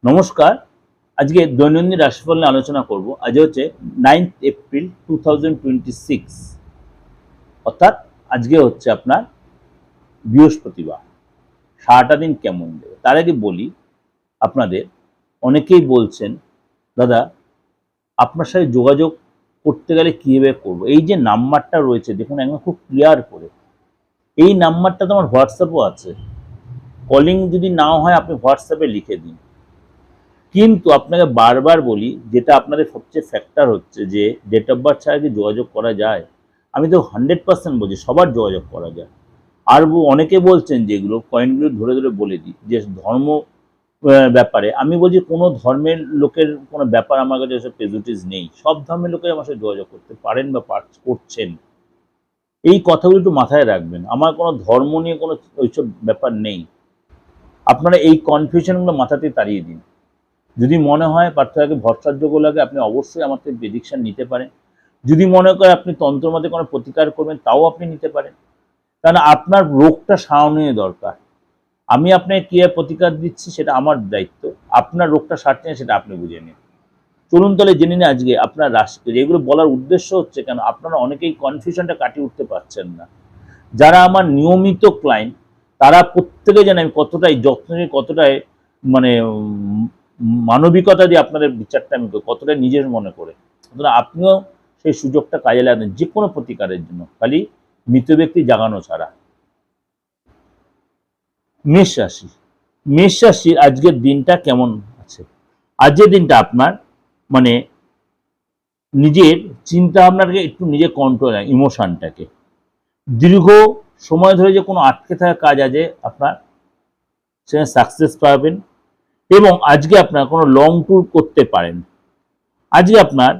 নমস্কার। আজকে দৈনন্দিন রাশিফল নিয়ে আলোচনা করব। আজ হচ্ছে 9th এপ্রিল 2026, অর্থাৎ আজকে হচ্ছে আপনার বৃহস্পতিবার। সারাটা দিন কেমন যাবে তার আগে বলি, আপনাদের অনেকেই বলছেন দাদা আপনার সাথে যোগাযোগ করতে গেলে কীভাবে করবো। এই যে নাম্বারটা রয়েছে দেখুন একদম খুব ক্লিয়ার করে, এই নাম্বারটা তো আমার হোয়াটসঅ্যাপও আছে। কলিং যদি নাও হয় আপনি হোয়াটসঅ্যাপে লিখে দিন। কিন্তু আপনাকে বারবার বলি, যেটা আপনাদের সবচেয়ে ফ্যাক্টর হচ্ছে যে ডেট অফ বার্থ ছাড়া কি যোগাযোগ করা যায়। আমি তো 100% বলছি সবার যোগাযোগ করা যায়। আর অনেকে বলছেন যেগুলো পয়েন্টগুলো ধরে ধরে বলে দিই যে ধর্ম ব্যাপারে আমি বলছি কোনো ধর্মের লোকের কোনো ব্যাপার আমার কাছে এসব প্রেজুডিস নেই। সব ধর্মের লোকের আমার সাথে যোগাযোগ করতে পারেন বা করছেন। এই কথাগুলো একটু মাথায় রাখবেন। আমার কোনো ধর্ম নিয়ে কোনো ওইসব ব্যাপার নেই। আপনারা এই কনফিউশনগুলো মাথাতে তাড়িয়ে দিন। যদি মনে হয় পার্থক্যকে ভরসাযোগ্য লাগে আপনি অবশ্যই আমার থেকে প্রেডিকশন নিতে পারেন। যদি মনে করে আপনি তন্ত্রমতে কোনো প্রতিকার করবেন তাও আপনি নিতে পারেন, কারণ আপনার রোগটা সারানোই দরকার। আমি আপনাকে কীভাবে প্রতিকার দিচ্ছি সেটা আমার দায়িত্ব, আপনার রোগটা সারছে সেটা আপনি বুঝে নিন। চলুন তাহলে জেনে নিন আজকে আপনার রাশিকে। এগুলো বলার উদ্দেশ্য হচ্ছে কেন আপনারা অনেকেই কনফিউশনটা কাটিয়ে উঠতে পারছেন না। যারা আমার নিয়মিত ক্লায়েন্ট তারা প্রত্যেকে জানে আমি কতটাই যত্ন নিয়ে, কতটাই মানে মানবিকতা দিয়ে আপনাদের বিচারটা আমি কতটা নিজের মনে করে। সুতরাং আপনিও সেই সুযোগটা কাজে লাগাবেন যে কোনো প্রতিকারের জন্য, খালি মৃত ব্যক্তি জাগানো ছাড়া। মেষ রাশি, মেষ রাশির আজকের দিনটা কেমন আছে। আজকের দিনটা আপনার মানে নিজের চিন্তা ভাবনাটাকে একটু নিজে কন্ট্রোল, ইমোশনটাকে দীর্ঘ সময় ধরে যে কোনো আটকে থাকা কাজ আছে আপনার সেখানে সাকসেস পাবেন। এবং আজকে আপনার কোনো লং ট্যুর করতে পারেন। আজকে আপনার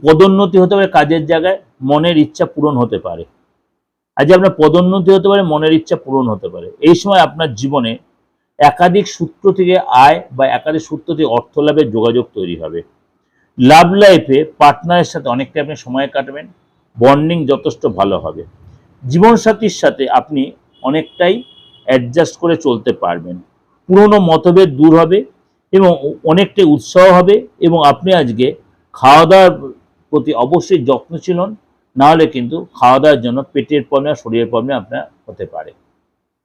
পদোন্নতি হতে পারে কাজের জায়গায়, মনের ইচ্ছা পূরণ হতে পারে। আজকে আপনার পদোন্নতি হতে পারে, মনের ইচ্ছা পূরণ হতে পারে। এই সময় আপনার জীবনে একাধিক সূত্র থেকে আয় বা একাধিক সূত্র থেকে অর্থ লাভের যোগাযোগ তৈরি হবে। লাভ লাইফে পার্টনারের সাথে অনেকটা আপনি সময় কাটাবেন, বন্ডিং যথেষ্ট ভালো হবে। জীবনসাথীর সাথে আপনি অনেকটাই অ্যাডজাস্ট করে চলতে পারবেন। পুরনো মতভেদ দূর হবে এবং অনেকটাই উৎসাহ হবে। এবং আপনি আজকে খাওয়া দাওয়ার প্রতি অবশ্যই যত্নশীল হন, নাহলে কিন্তু খাওয়া দাওয়ার জন্য পেটের প্রবলেম, শরীরের প্রবলেম আপনার হতে পারে।